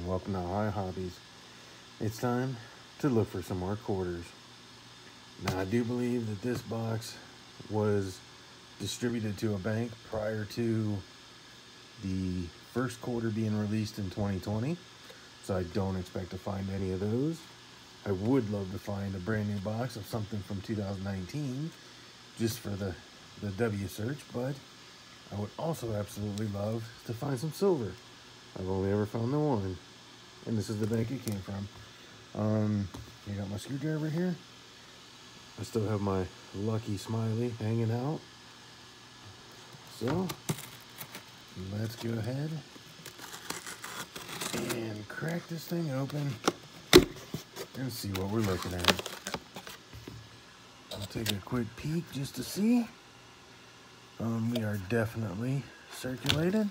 and welcome to Ohio Hobbies. It's time to look for some more quarters. Now, I do believe that this box was distributed to a bank prior to the first quarter being released in 2020, so I don't expect to find any of those. I would love to find a brand new box of something from 2019 just for the W search, but I would also absolutely love to find some silver. I've only ever found the one, and this is the bank it came from. I got my screwdriver here. I still have my lucky smiley hanging out. So let's go ahead and crack this thing open and see what we're looking at. I'll take a quick peek just to see. We are definitely circulated,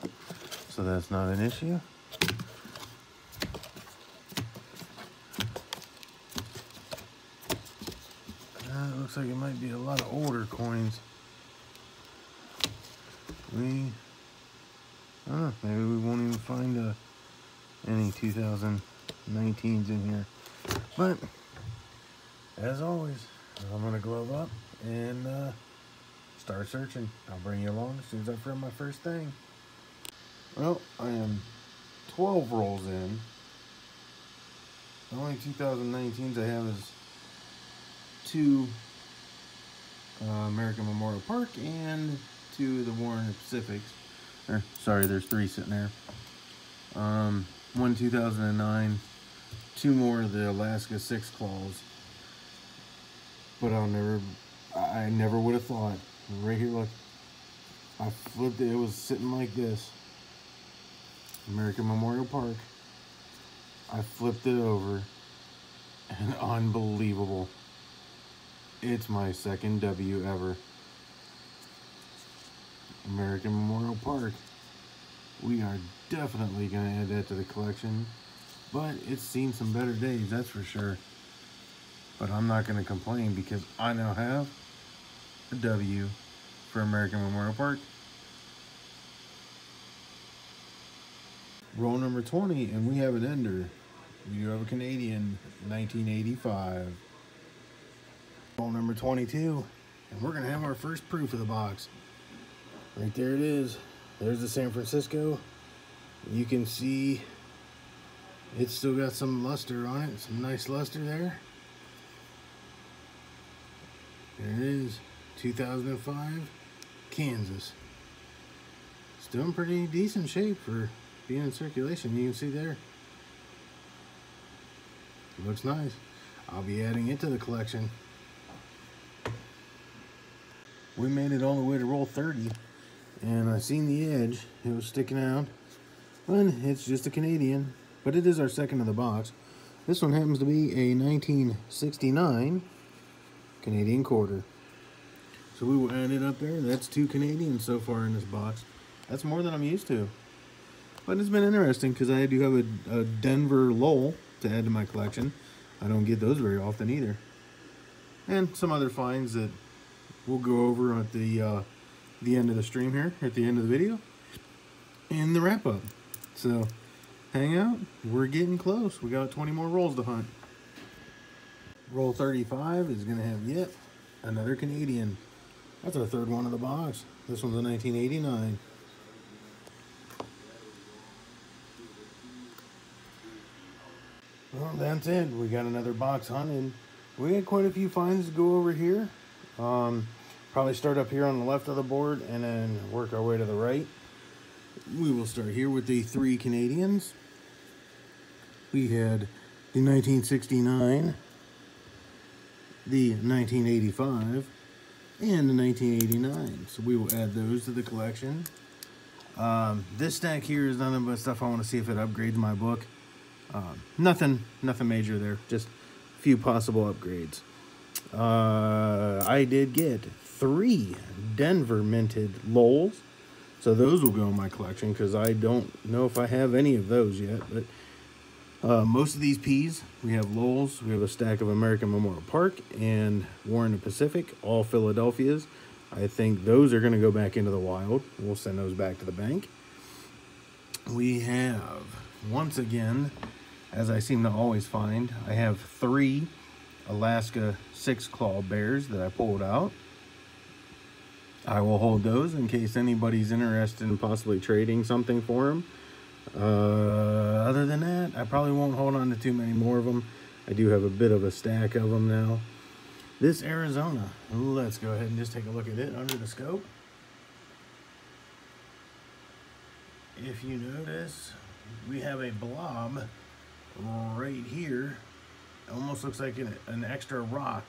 so that's not an issue. It looks like it might be a lot of older coins. Maybe we won't even find any 2019s in here. But as always, I'm gonna glove up and start searching. I'll bring you along as soon as I find my first thing. Well, I am 12 rolls in. The only 2019s I have is 2 American Memorial Park and 2 of the Warren Pacifics. Sorry, there's 3 sitting there. 1 2009, 2 more of the Alaska 6 claws. But I never would have thought. Right here, look. I flipped it. It was sitting like this. American Memorial Park. I flipped it over, and unbelievable. It's my second W ever. American Memorial Park. We are definitely going to add that to the collection, but it's seen some better days, that's for sure. But I'm not going to complain because I now have a W for American Memorial Park. Roll number 20, and we have an ender. We do have a Canadian 1985. Roll number 22, and we're going to have our first proof of the box. Right there it is. There's the San Francisco. You can see it's still got some luster on it, some nice luster there. There it is, 2005, Kansas. Still in pretty decent shape for being in circulation. You can see there. It looks nice. I'll be adding it to the collection. We made it all the way to roll 30, and I seen the edge. It was sticking out. And it's just a Canadian, but it is our second of the box. This one happens to be a 1969 Canadian quarter. So we will add it up there. That's 2 Canadians so far in this box. That's more than I'm used to. But it's been interesting because I do have a Denver Lowell to add to my collection. I don't get those very often either. And some other finds that we'll go over at the end of the stream here, at the end of the video, and the wrap up. So hang out, we're getting close. We got 20 more rolls to hunt. Roll 35 is gonna have yet another Canadian. That's our third one of the box. This one's a 1989. Well, that's it. We got another box hunted. We had quite a few finds to go over here. Probably start up here on the left of the board and then work our way to the right. We will start here with the 3 Canadians. We had the 1969, the 1985, and the 1989. So we will add those to the collection. This stack here is nothing but stuff I want to see if it upgrades my book. Nothing major there, just a few possible upgrades. I did get 3 Denver minted Lowells, so those will go in my collection because I don't know if I have any of those yet. But most of these P's, we have Lowells, we have a stack of American Memorial Park and Warren Pacific, all Philadelphias. I think those are going to go back into the wild. We'll send those back to the bank. We have once again, as I seem to always find, I have 3 Alaska 6-claw bears that I pulled out. I will hold those in case anybody's interested in possibly trading something for them. Other than that, I probably won't hold on to too many more of them. I do have a bit of a stack of them now. This Arizona, let's go ahead and just take a look at it under the scope. If you notice, we have a blob right here. Almost looks like an extra rock,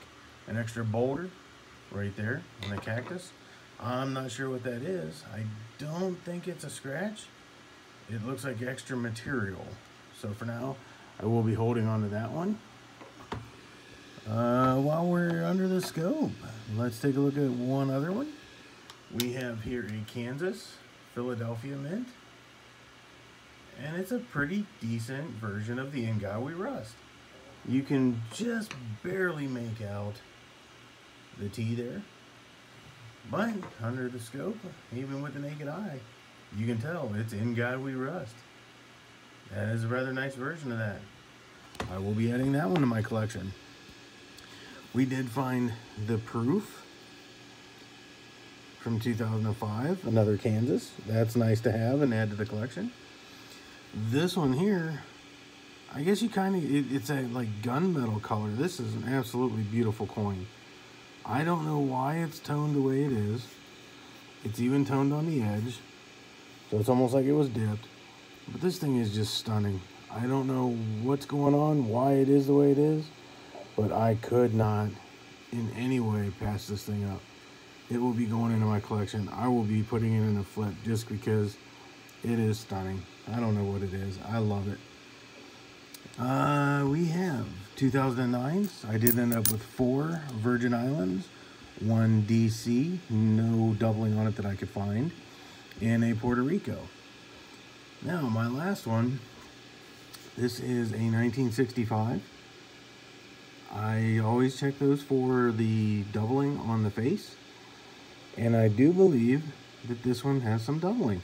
an extra boulder right there on the cactus. I'm not sure what that is. I don't think it's a scratch. It looks like extra material. So for now, I will be holding on to that one. While we're under the scope, let's take a look at one other one. We have here a Kansas Philadelphia mint. And it's a pretty decent version of the Ngawi rust. You can just barely make out the T there. But under the scope, even with the naked eye, you can tell it's Ngawi rust. That is a rather nice version of that. I will be adding that one to my collection. We did find the proof from 2005, another Kansas. That's nice to have and add to the collection. This one here, I guess you kind of, it's a like gunmetal color. This is an absolutely beautiful coin. I don't know why it's toned the way it is. It's even toned on the edge, so it's almost like it was dipped. But this thing is just stunning. I don't know what's going on, why it is the way it is, but I could not in any way pass this thing up. It will be going into my collection. I will be putting it in a flip just because it is stunning. I don't know what it is. I love it. We have 2009s. I did end up with 4 Virgin Islands, 1 DC, no doubling on it that I could find, and a Puerto Rico. Now, my last one, this is a 1965. I always check those for the doubling on the face, and I do believe that this one has some doubling.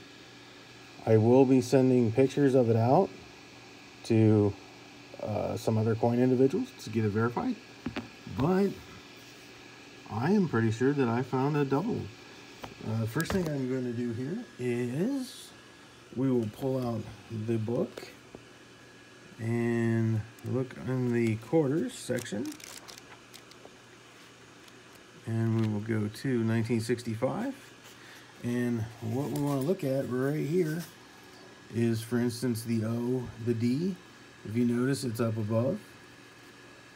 I will be sending pictures of it out to some other coin individuals to get it verified, but I am pretty sure that I found a double. First thing I'm going to do here is we will pull out the book and look in the quarters section, and we will go to 1965. And what we want to look at right here is, for instance, the O, the D. If you notice, it's up above.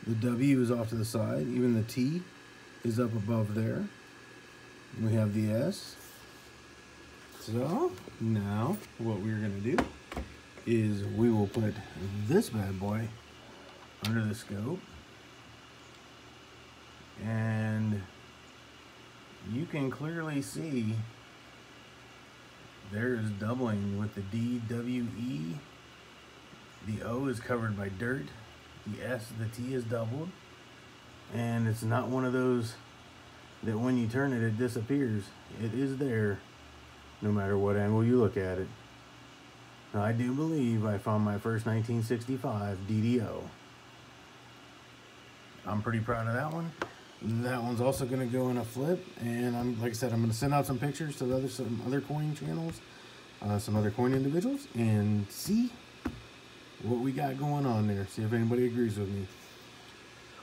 The W is off to the side. Even the T is up above there. We have the S. So now what we're going to do is we will put this bad boy under the scope, and you can clearly see there is doubling with the D, W, E. The O is covered by dirt. The S, the T is doubled. And it's not one of those that when you turn it, it disappears. It is there no matter what angle you look at it. Now, I do believe I found my first 1965 DDO. I'm pretty proud of that one. That one's also going to go in a flip, and like I said, I'm going to send out some pictures to some other coin channels, some other coin individuals, and see what we got going on there. See if anybody agrees with me.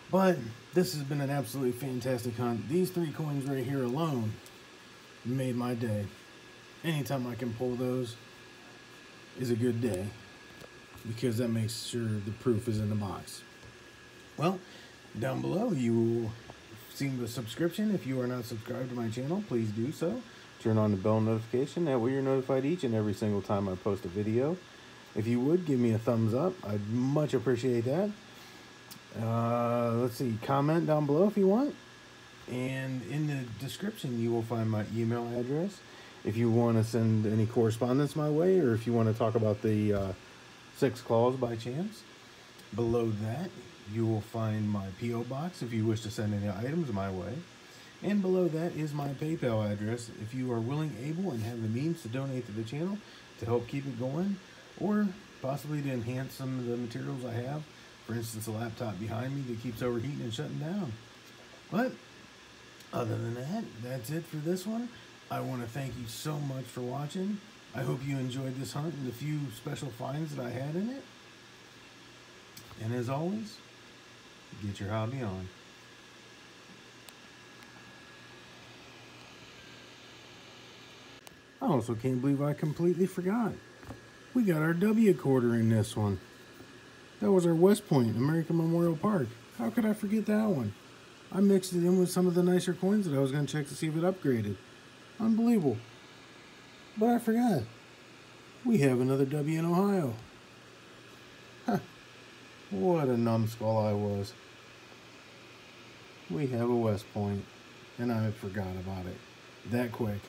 But this has been an absolutely fantastic hunt. These 3 coins right here alone made my day. Anytime I can pull those is a good day, because that makes sure the proof is in the box. Well, down below you will see the subscription. If you are not subscribed to my channel, please do so. Turn on the bell notification. That way you're notified each and every single time I post a video. If you would, give me a thumbs up. I'd much appreciate that. Let's see, comment down below if you want. And in the description, you will find my email address. If you want to send any correspondence my way, or if you want to talk about the 6 claws by chance, below that, you will find my P.O. box if you wish to send any items my way. And below that is my PayPal address if you are willing, able, and have the means to donate to the channel to help keep it going, or possibly to enhance some of the materials I have. For instance, a laptop behind me that keeps overheating and shutting down. But other than that, that's it for this one. I want to thank you so much for watching. I hope you enjoyed this hunt and the few special finds that I had in it. And as always, get your hobby on. I also can't believe I completely forgot. We got our W quarter in this one. That was our West Point American Memorial Park. How could I forget that one? I mixed it in with some of the nicer coins that I was going to check to see if it upgraded. Unbelievable. But I forgot. We have another W in Ohio. Huh. What a numbskull I was. We have a West Point, and I forgot about it that quick.